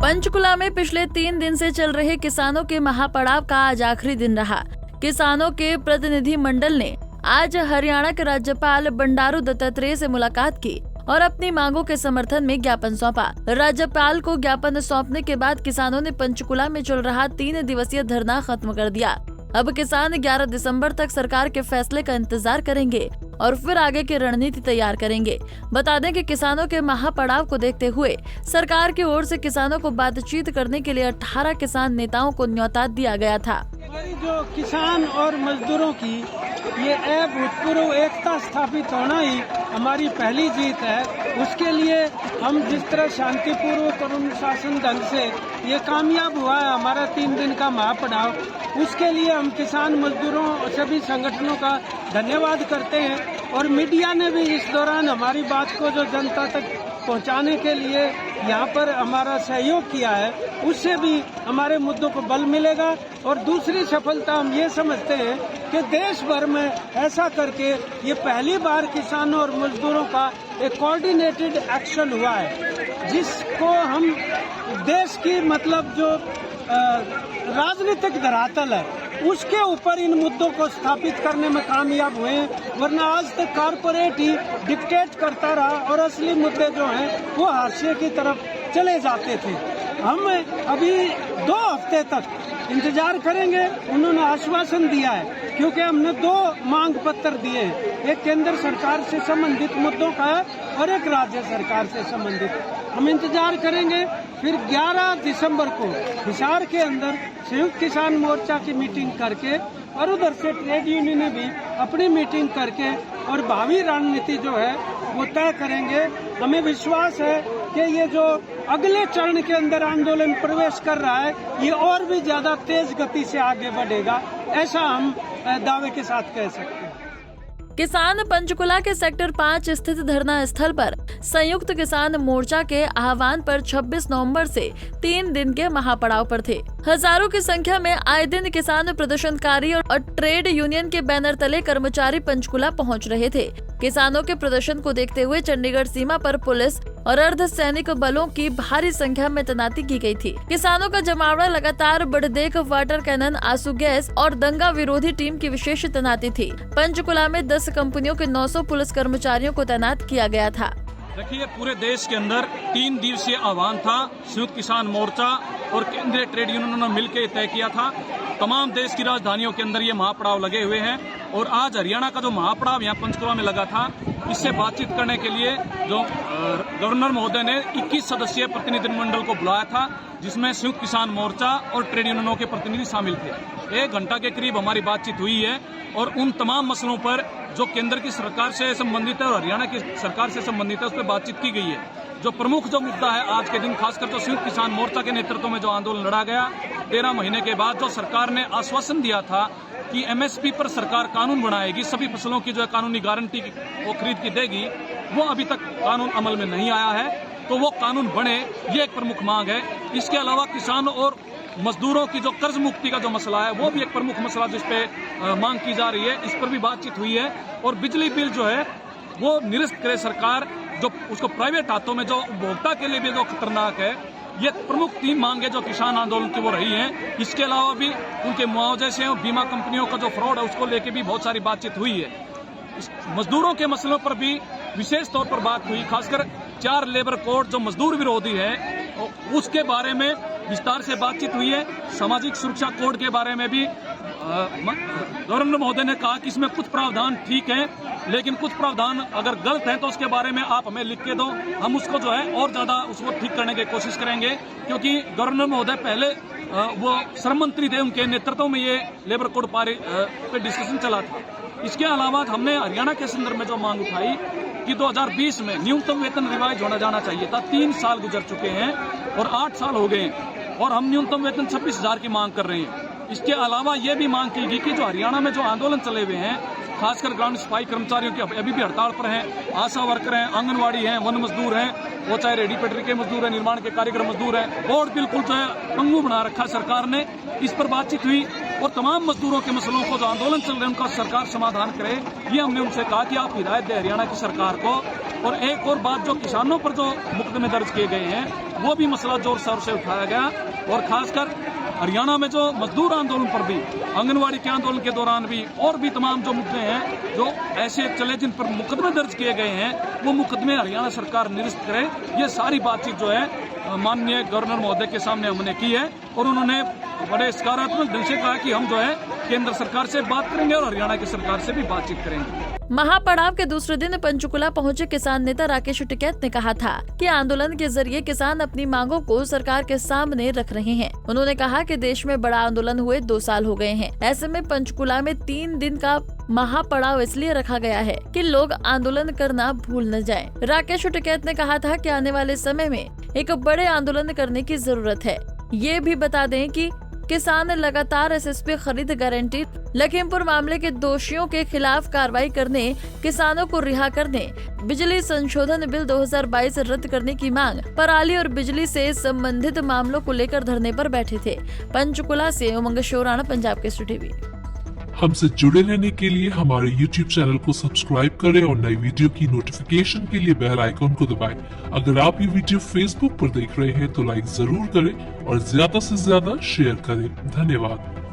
पंचकुला में पिछले 3 दिन से चल रहे किसानों के महापड़ाव का आज आखिरी दिन रहा। किसानों के प्रतिनिधि मंडल ने आज हरियाणा के राज्यपाल बंडारू दत्तात्रेय से मुलाकात की और अपनी मांगों के समर्थन में ज्ञापन सौंपा। राज्यपाल को ज्ञापन सौंपने के बाद किसानों ने पंचकुला में चल रहा 3 दिवसीय धरना खत्म कर दिया। अब किसान 11 दिसंबर तक सरकार के फैसले का इंतजार करेंगे और फिर आगे की रणनीति तैयार करेंगे। बता दें कि किसानों के महापड़ाव को देखते हुए सरकार की ओर से किसानों को बातचीत करने के लिए 18 किसान नेताओं को न्योता दिया गया था। जो किसान और मजदूरों की ये अभूतपूर्व एकता स्थापित होना ही हमारी पहली जीत है। उसके लिए हम जिस तरह शांतिपूर्वक और अनुशासन ढंग से ये कामयाब हुआ है हमारा 3 दिन का महापड़ाव, उसके लिए हम किसान मजदूरों और सभी संगठनों का धन्यवाद करते हैं। और मीडिया ने भी इस दौरान हमारी बात को जो जनता तक पहुंचाने के लिए यहाँ पर हमारा सहयोग किया है, उससे भी हमारे मुद्दों को बल मिलेगा। और दूसरी सफलता हम ये समझते हैं कि देश भर में ऐसा करके ये पहली बार किसानों और मजदूरों का एक कोऑर्डिनेटेड एक्शन हुआ है, जिसको हम देश की मतलब जो राजनीतिक धरातल है उसके ऊपर इन मुद्दों को स्थापित करने में कामयाब हुए। वरना आज तक कारपोरेट ही डिक्टेट करता रहा और असली मुद्दे जो हैं वो हाशिए की तरफ चले जाते थे। हम अभी 2 हफ्ते तक इंतजार करेंगे। उन्होंने आश्वासन दिया है, क्योंकि हमने 2 मांग पत्र दिए हैं, एक केंद्र सरकार से संबंधित मुद्दों का है और एक राज्य सरकार से संबंधित। हम इंतजार करेंगे। फिर 11 दिसंबर को हिसार के अंदर संयुक्त किसान मोर्चा की मीटिंग करके और उधर से ट्रेड यूनियन भी अपनी मीटिंग करके और भावी रणनीति जो है वो तय करेंगे। हमें विश्वास है कि ये जो अगले चरण के अंदर आंदोलन प्रवेश कर रहा है ये और भी ज्यादा तेज गति से आगे बढ़ेगा, ऐसा हम दावे के साथ कह सकते हैं। किसान पंचकुला के सेक्टर 5 स्थित धरना स्थल पर संयुक्त किसान मोर्चा के आह्वान पर 26 नवंबर से 3 दिन के महापड़ाव पर थे। हजारों की संख्या में आए दिन किसान प्रदर्शनकारी और ट्रेड यूनियन के बैनर तले कर्मचारी पंचकुला पहुंच रहे थे। किसानों के प्रदर्शन को देखते हुए चंडीगढ़ सीमा पर पुलिस और अर्धसैनिक बलों की भारी संख्या में तैनाती की गई थी। किसानों का जमावड़ा लगातार बढ़देख वाटर कैनन, आंसू गैस और दंगा विरोधी टीम की विशेष तैनाती थी। पंचकुला में 10 कंपनियों के 900 पुलिस कर्मचारियों को तैनात किया गया था। देखिए, पूरे देश के अंदर 3 दिवसीय आह्वान था। संयुक्त किसान मोर्चा और केंद्रीय ट्रेड यूनियनों ने मिलकर तय किया था। तमाम देश की राजधानियों के अंदर ये महापड़ाव लगे हुए हैं और आज हरियाणा का जो महापड़ाव यहाँ पंचकुला में लगा था, इससे बातचीत करने के लिए जो गवर्नर महोदय ने 21 सदस्यीय प्रतिनिधिमंडल को बुलाया था, जिसमें संयुक्त किसान मोर्चा और ट्रेड यूनियनों के प्रतिनिधि शामिल थे। 1 घंटा के करीब हमारी बातचीत हुई है और उन तमाम मसलों पर जो केंद्र की सरकार से संबंधित है और हरियाणा की सरकार से संबंधित है उस पर बातचीत की गई है। जो प्रमुख जो मुद्दा है आज के दिन, खासकर जो संयुक्त किसान मोर्चा के नेतृत्व में जो आंदोलन लड़ा गया 13 महीने के बाद, जो सरकार ने आश्वासन दिया था कि एमएसपी पर सरकार कानून बनाएगी, सभी फसलों की जो है कानूनी गारंटी वो खरीद की देगी, वो अभी तक कानून अमल में नहीं आया है। तो वो कानून बने, ये एक प्रमुख मांग है। इसके अलावा किसानों और मजदूरों की जो कर्ज मुक्ति का जो मसला है वो भी एक प्रमुख मसला जिस पे मांग की जा रही है, इस पर भी बातचीत हुई है। और बिजली बिल जो है वो निरस्त करे सरकार, जो उसको प्राइवेट हाथों में, जो उपभोक्ता के लिए भी जो खतरनाक है। ये प्रमुख 3 मांगे जो किसान आंदोलन की वो रही हैं। इसके अलावा भी उनके मुआवजे से और बीमा कंपनियों का जो फ्रॉड है उसको लेके भी बहुत सारी बातचीत हुई है। मजदूरों के मसलों पर भी विशेष तौर पर बात हुई, खासकर 4 लेबर कोड जो मजदूर विरोधी है उसके बारे में विस्तार से बातचीत हुई है। सामाजिक सुरक्षा कोड के बारे में भी गवर्नर महोदय ने कहा कि इसमें कुछ प्रावधान ठीक हैं, लेकिन कुछ प्रावधान अगर गलत हैं तो उसके बारे में आप हमें लिख के दो, हम उसको जो है और ज्यादा उसको ठीक करने की कोशिश करेंगे। क्योंकि गवर्नर महोदय पहले वो श्रम मंत्री थे, उनके नेतृत्व में ये लेबर कोड पे डिस्कशन चला था। इसके अलावा हमने हरियाणा के संदर्भ में जो मांग उठाई कि 2020 में न्यूनतम वेतन रिवाइज होना जाना चाहिए था। 3 साल गुजर चुके हैं और 8 साल हो गए और हम न्यूनतम वेतन 26,000 की मांग कर रहे हैं। इसके अलावा ये भी मांग की गई कि जो हरियाणा में जो आंदोलन चले हुए हैं, खासकर ग्रामीण सफाई कर्मचारियों की अभी भी हड़ताल पर हैं, आशा वर्कर हैं, आंगनवाड़ी हैं, वन मजदूर हैं, वो चाहे रेडी पटरी के मजदूर हैं, निर्माण के कारीगर मजदूर हैं, बोर्ड बिल्कुल जो है पंगु बना रखा सरकार ने। इस पर बातचीत हुई और तमाम मजदूरों के मसलों को जो आंदोलन चल रहे हैं उनका सरकार समाधान करे, ये हमने उनसे कहा कि आप हिदायत दें हरियाणा की सरकार को और एक और बात, जो किसानों पर जो मुकदमे दर्ज किए गए हैं वो भी मसला जोर शोर से उठाया गया, और खासकर हरियाणा में जो मजदूर आंदोलन पर भी, आंगनवाड़ी के आंदोलन के दौरान भी, और भी तमाम जो मुद्दे हैं जो ऐसे चले जिन पर मुकदमे दर्ज किए गए हैं, वो मुकदमे हरियाणा सरकार निरस्त करे। ये सारी बातचीत जो है माननीय गवर्नर महोदय के सामने हमने की है, और उन्होंने बड़े सकारात्मक ढंग से कहा कि हम जो है केंद्र सरकार से बात करेंगे और हरियाणा की सरकार से भी बातचीत करेंगे। महापड़ाव के दूसरे दिन पंचकुला पहुंचे किसान नेता राकेश टिकैत ने कहा था कि आंदोलन के जरिए किसान अपनी मांगों को सरकार के सामने रख रहे हैं। उन्होंने कहा कि देश में बड़ा आंदोलन हुए 2 साल हो गए हैं, ऐसे में पंचकुला में 3 दिन का महापड़ाव इसलिए रखा गया है कि लोग आंदोलन करना भूल न जाएं। राकेश टिकैत ने कहा था कि आने वाले समय में एक बड़े आंदोलन करने की जरूरत है। ये भी बता दें कि किसान लगातार एसएसपी खरीद गारंटी, लखीमपुर मामले के दोषियों के खिलाफ कार्रवाई करने, किसानों को रिहा करने, बिजली संशोधन बिल 2022 रद्द करने की मांग, पराली और बिजली से संबंधित मामलों को लेकर धरने पर बैठे थे। पंचकुला से उमंग शोराना, पंजाब केसरी टीवी। हमसे जुड़े रहने के लिए हमारे YouTube चैनल को सब्सक्राइब करें और नई वीडियो की नोटिफिकेशन के लिए बेल आइकॉन को दबाएं। अगर आप ये वीडियो Facebook पर देख रहे हैं तो लाइक जरूर करें और ज्यादा से ज्यादा शेयर करें। धन्यवाद।